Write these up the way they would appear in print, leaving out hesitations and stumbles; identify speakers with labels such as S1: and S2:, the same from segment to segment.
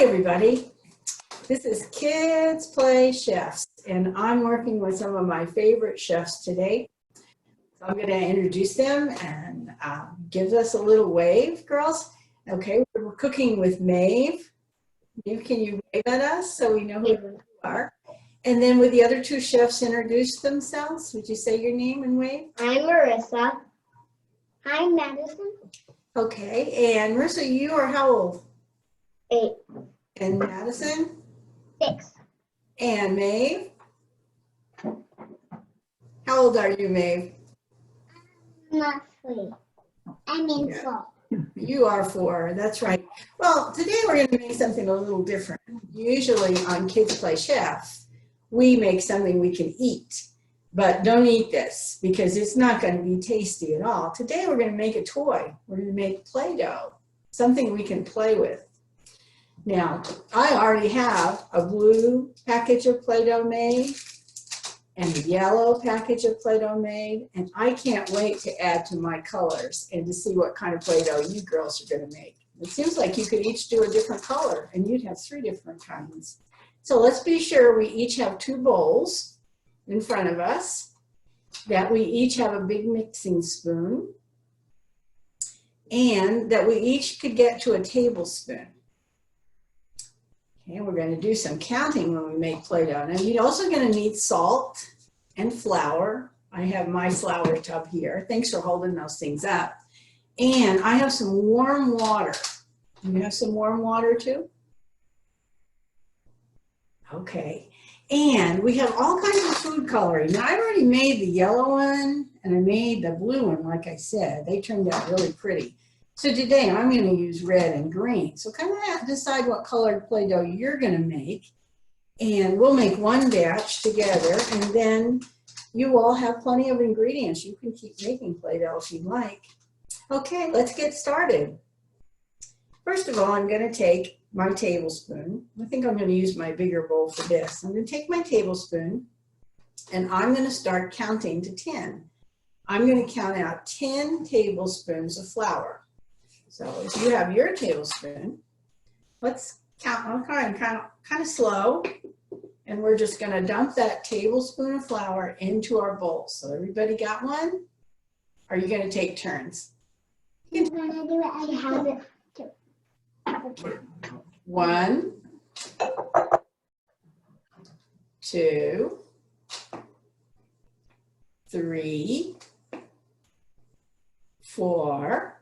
S1: Hi everybody, this is Kids Play Chefs, and I'm working with some of my favorite chefs today. So I'm going to introduce them and give us a little wave, girls. Okay, we're cooking with Maeve. Maeve, can you wave at us so we know who you are? And then would the other two chefs introduce themselves? Would you say your name and wave?
S2: I'm Marissa. I'm Madison.
S1: Okay, and Marissa, you are how old?
S2: 8.
S1: And Madison?
S2: 6.
S1: And Maeve? How old are you, Maeve?
S2: I'm not 3. I'm in
S1: Yeah.
S2: 4.
S1: You are 4, that's right. Well, today we're going to make something a little different. Usually on Kids Play Chef, we make something we can eat, but don't eat this because it's not going to be tasty at all. Today we're going to make a toy. We're going to make Play-Doh, something we can play with. Now, I already have a blue package of Play-Doh made and a yellow package of Play-Doh made, and I can't wait to add to my colors and to see what kind of Play-Doh you girls are going to make. It seems like you could each do a different color, and you'd have 3 different kinds. So let's be sure we each have 2 bowls in front of us, that we each have a big mixing spoon, and that we each could get to a tablespoon. Okay, we're going to do some counting when we make Play-Doh. Now, you're also going to need salt and flour. I have my flour tub here. Thanks for holding those things up. And I have some warm water. Do you have some warm water too? Okay. And we have all kinds of food coloring. Now, I already made the yellow one, and I made the blue one, like I said. They turned out really pretty. So today I'm going to use red and green. So kind of decide what colored Play-Doh you're going to make. And we'll make one batch together, and then you all have plenty of ingredients. You can keep making Play-Doh if you'd like. Okay, let's get started. First of all, I'm going to take my tablespoon. I think I'm going to use my bigger bowl for this. I'm going to take my tablespoon, and I'm going to start counting to 10. I'm going to count out 10 tablespoons of flour. So if you have your tablespoon, let's count, kind of slow, and we're just going to dump that tablespoon of flour into our bowl. So everybody got one? Or are you going to take turns?
S2: I'm going to do it. I have it too.
S1: Okay. 1, 2, 3, 4,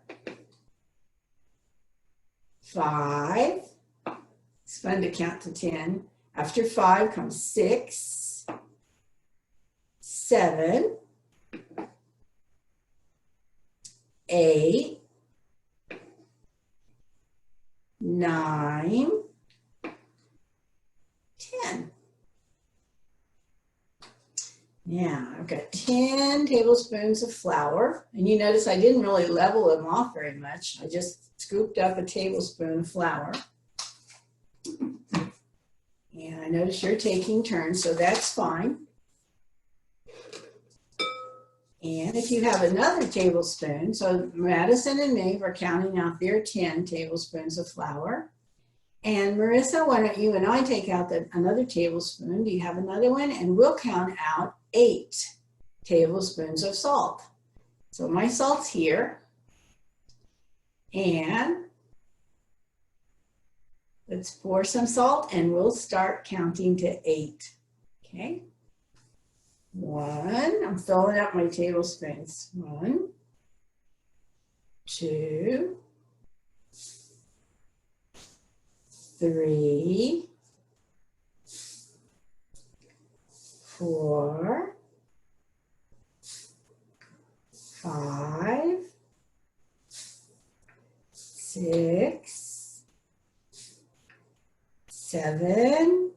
S1: 5. It's fun to count to 10. After 5 comes 6, 7, 8, 9, 10. Now, I've got 10 tablespoons of flour, and you notice I didn't really level them off very much. I just scooped up a tablespoon of flour. And I notice you're taking turns, so that's fine. And if you have another tablespoon, so Madison and Maeve are counting out their 10 tablespoons of flour. And Marissa, why don't you and I take out another tablespoon? Do you have another one? And we'll count out 8 tablespoons of salt. So my salt's here. And let's pour some salt, and we'll start counting to 8. Okay. 1, I'm filling up my tablespoons. 1, 2, 3, 4, 5, 6, 7,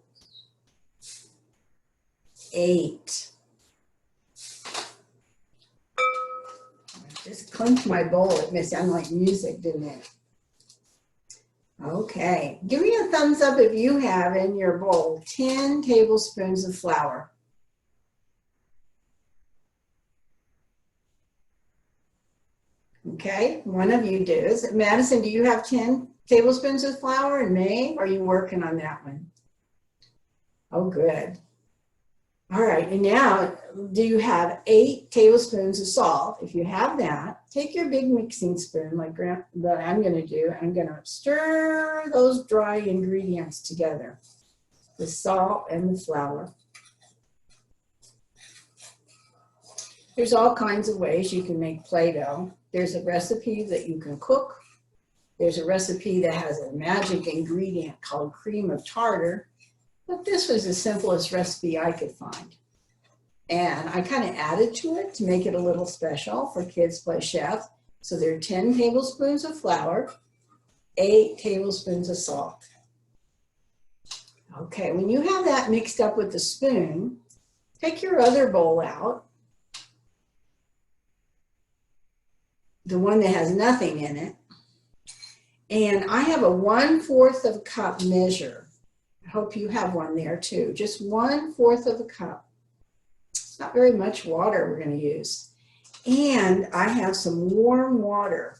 S1: 8. I just clinked my bowl. It may sound like music, didn't it? Okay, give me a thumbs up if you have in your bowl 10 tablespoons of flour. Okay, one of you does. Madison, do you have 10 tablespoons of flour in May? Or are you working on that one? Oh, good. All right, and now, do you have 8 tablespoons of salt? If you have that, take your big mixing spoon, like I'm going to do. I'm going to stir those dry ingredients together, the salt and the flour. There's all kinds of ways you can make Play-Doh. There's a recipe that you can cook. There's a recipe that has a magic ingredient called cream of tartar. But this was the simplest recipe I could find. And I kind of added to it to make it a little special for KidsPlay Chef. So there are 10 tablespoons of flour, 8 tablespoons of salt. Okay, when you have that mixed up with the spoon, take your other bowl out, the one that has nothing in it, and I have a 1/4 of a cup measure. I hope you have one there too. Just 1/4 of a cup. It's not very much water we're going to use. And I have some warm water.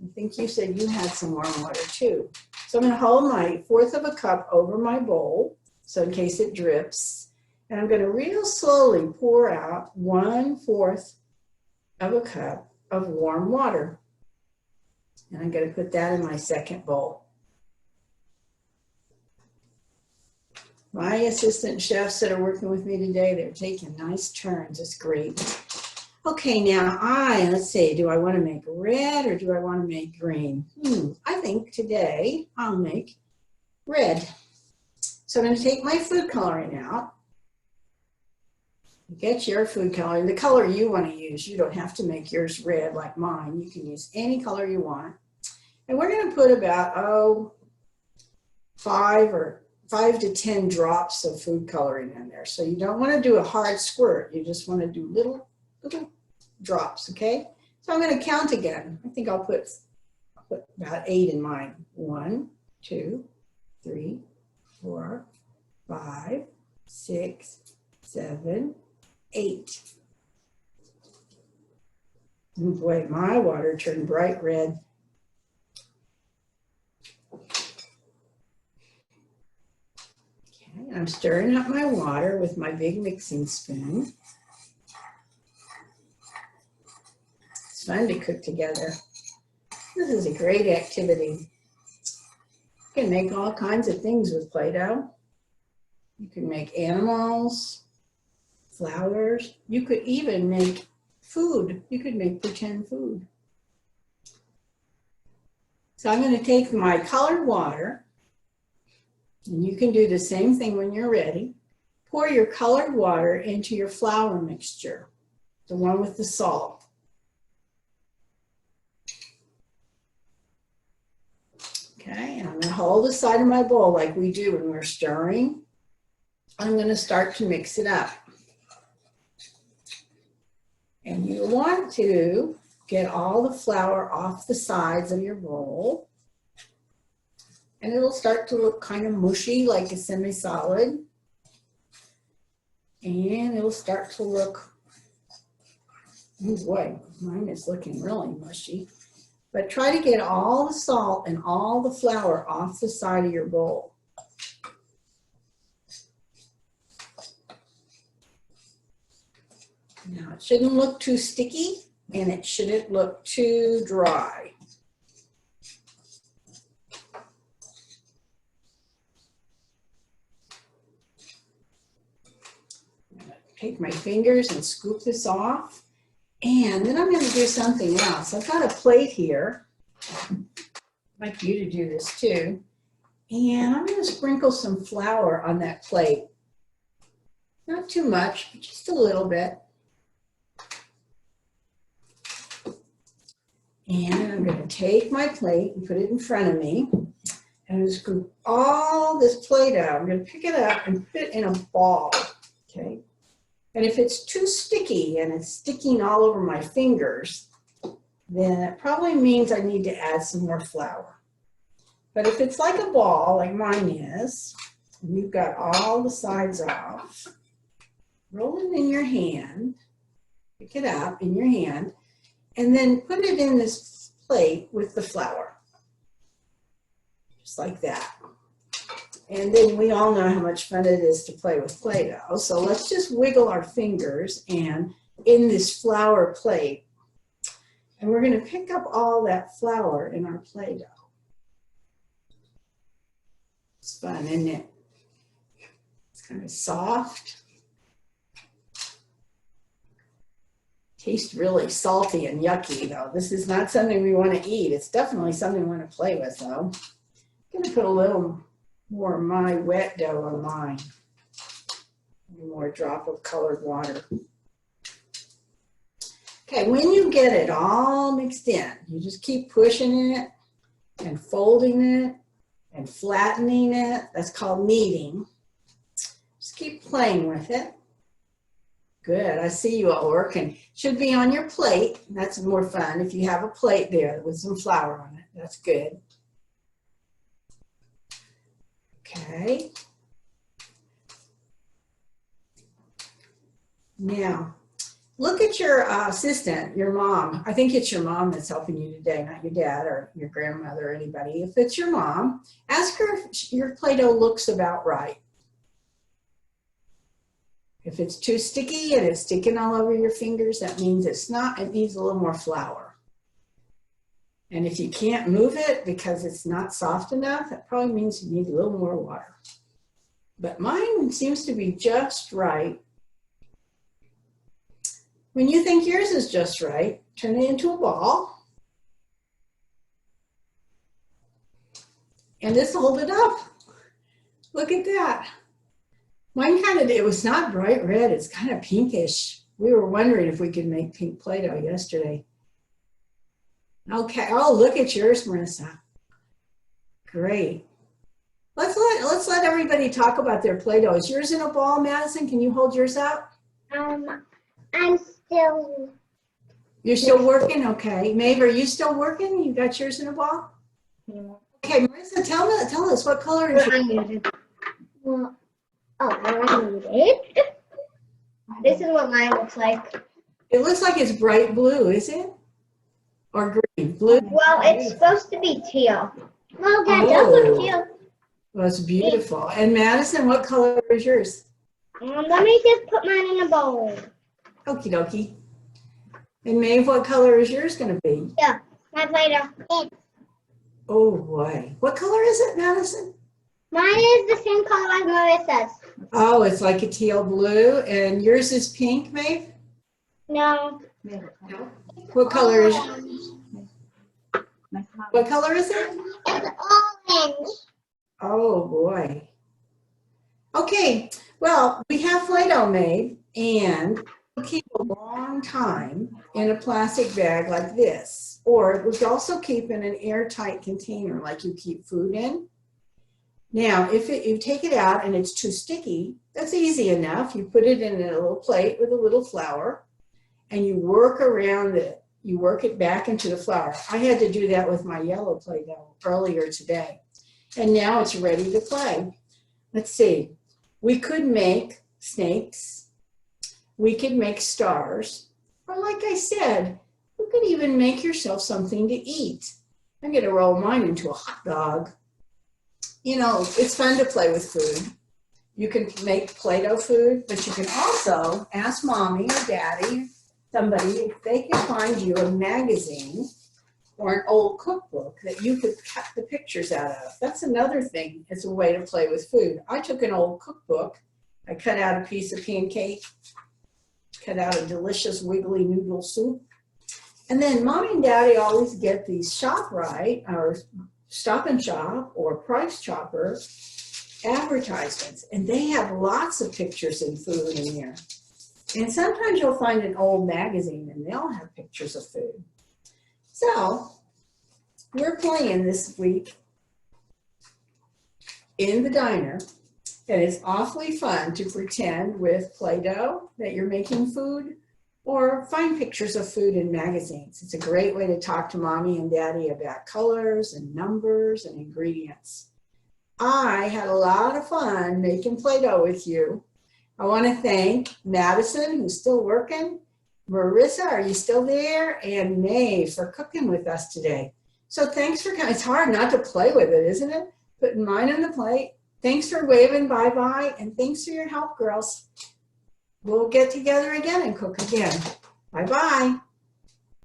S1: I think you said you had some warm water too. So I'm going to hold my 1/4 of a cup over my bowl, so in case it drips. And I'm going to real slowly pour out 1/4 of a cup of warm water. And I'm going to put that in my second bowl. My assistant chefs that are working with me today, they're taking nice turns. It's great. Okay, now let's see, do I want to make red or do I want to make green? I think today I'll make red. So I'm going to take my food coloring out. Get your food coloring, the color you want to use. You don't have to make yours red like mine. You can use any color you want. And we're going to put about, 5 to 10 drops of food coloring in there. So you don't want to do a hard squirt. You just want to do little drops, okay? So I'm going to count again. I think I'll put about 8 in mine. 1, 2, 3, 4, 5, 6, 7, 8. Oh boy, my water turned bright red. Okay, I'm stirring up my water with my big mixing spoon. It's fun to cook together. This is a great activity. You can make all kinds of things with Play-Doh. You can make animals, flowers. You could even make food. You could make pretend food. So I'm going to take my colored water, and you can do the same thing when you're ready. Pour your colored water into your flour mixture, the one with the salt. Okay, and I'm going to hold the side of my bowl like we do when we're stirring. I'm going to start to mix it up. And you want to get all the flour off the sides of your bowl. And it'll start to look kind of mushy, like a semi-solid. And it'll start to look, oh boy, mine is looking really mushy. But try to get all the salt and all the flour off the side of your bowl. Now, it shouldn't look too sticky, and it shouldn't look too dry. Take my fingers and scoop this off. And then I'm going to do something else. I've got a plate here. I'd like you to do this too. And I'm going to sprinkle some flour on that plate. Not too much, but just a little bit. And I'm going to take my plate and put it in front of me. And I'm going to scoop all this Play-Doh. I'm going to pick it up and put it in a ball. Okay. And if it's too sticky and it's sticking all over my fingers, then it probably means I need to add some more flour. But if it's like a ball, like mine is, and you've got all the sides off, roll it in your hand, pick it up in your hand, and then put it in this plate with the flour. just like that. And then we all know how much fun it is to play with Play-Doh. So let's just wiggle our fingers and in this flour plate. And we're going to pick up all that flour in our Play-Doh. It's fun, isn't it? It's kind of soft. Tastes really salty and yucky, though. This is not something we want to eat. It's definitely something we want to play with, though. I'm going to put a little more of my wet dough on mine. One more drop of colored water. Okay, when you get it all mixed in, you just keep pushing it and folding it and flattening it. That's called kneading. Just keep playing with it. Good, I see you at work, and should be on your plate. That's more fun if you have a plate there with some flour on it. That's good. Okay. Now, look at your assistant, your mom. I think it's your mom that's helping you today, not your dad or your grandmother or anybody. If it's your mom, ask her if your Play-Doh looks about right. If it's too sticky and it's sticking all over your fingers, that means it's not. It needs a little more flour. And if you can't move it because it's not soft enough, that probably means you need a little more water. But mine seems to be just right. When you think yours is just right, turn it into a ball. And just hold it up. Look at that. Mine kind of, it was not bright red, it's kind of pinkish. We were wondering if we could make pink Play-Doh yesterday. Okay, oh, look at yours, Marissa. Great. Let's let everybody talk about their Play-Doh. Is yours in a ball, Madison? Can you hold yours out?
S2: I'm still.
S1: You're still working? Okay. Maeve, are you still working? You got yours in a ball?
S2: Yeah.
S1: Okay, Marissa, tell us what color is yours?
S2: Well, I need it. This is what mine looks like.
S1: It looks like it's bright blue, is it? Or green? Blue?
S2: Well, it's supposed to be teal. Well, that does look teal.
S1: Well, it's beautiful. And Madison, what color is yours?
S2: Let me just put mine in a bowl.
S1: Okie dokie. And Maeve, what color is yours going to be?
S2: Yeah, my Play-Doh.
S1: Oh, boy. What color is it, Madison?
S2: Mine is the same color as Marissa's.
S1: Oh, it's like a teal blue. And yours is pink, Maeve?
S2: No.
S1: No. What color is yours? What color is it?
S2: It's orange.
S1: Oh, boy. Okay. Well, we have Play-Doh made, and we'll keep a long time in a plastic bag like this. Or we could also keep in an airtight container like you keep food in. Now, if you take it out and it's too sticky, that's easy enough. You put it in a little plate with a little flour, and you work around it. You work it back into the flour. I had to do that with my yellow Play-Doh earlier today. And now it's ready to play. Let's see. We could make snakes. We could make stars. Or like I said, you could even make yourself something to eat. I'm going to roll mine into a hot dog. You know, it's fun to play with food. You can make Play-Doh food, but you can also ask mommy or daddy, somebody, if they can find you a magazine or an old cookbook that you could cut the pictures out of. That's another thing. It's a way to play with food. I took an old cookbook. I cut out a piece of pancake, cut out a delicious wiggly noodle soup. And then mommy and daddy always get these ShopRite or Stop and Shop or Price Chopper advertisements. And they have lots of pictures and food in there. And sometimes you'll find an old magazine and they'll have pictures of food. So we're playing this week in the diner, and it's awfully fun to pretend with Play-Doh that you're making food or find pictures of food in magazines. It's a great way to talk to mommy and daddy about colors and numbers and ingredients. I had a lot of fun making Play-Doh with you. I want to thank Madison, who's still working, Marissa, are you still there? And Maeve for cooking with us today. So thanks for coming. It's hard not to play with it, isn't it? putting mine on the plate. Thanks for waving bye-bye, and thanks for your help, girls. We'll get together again and cook again. Bye-bye.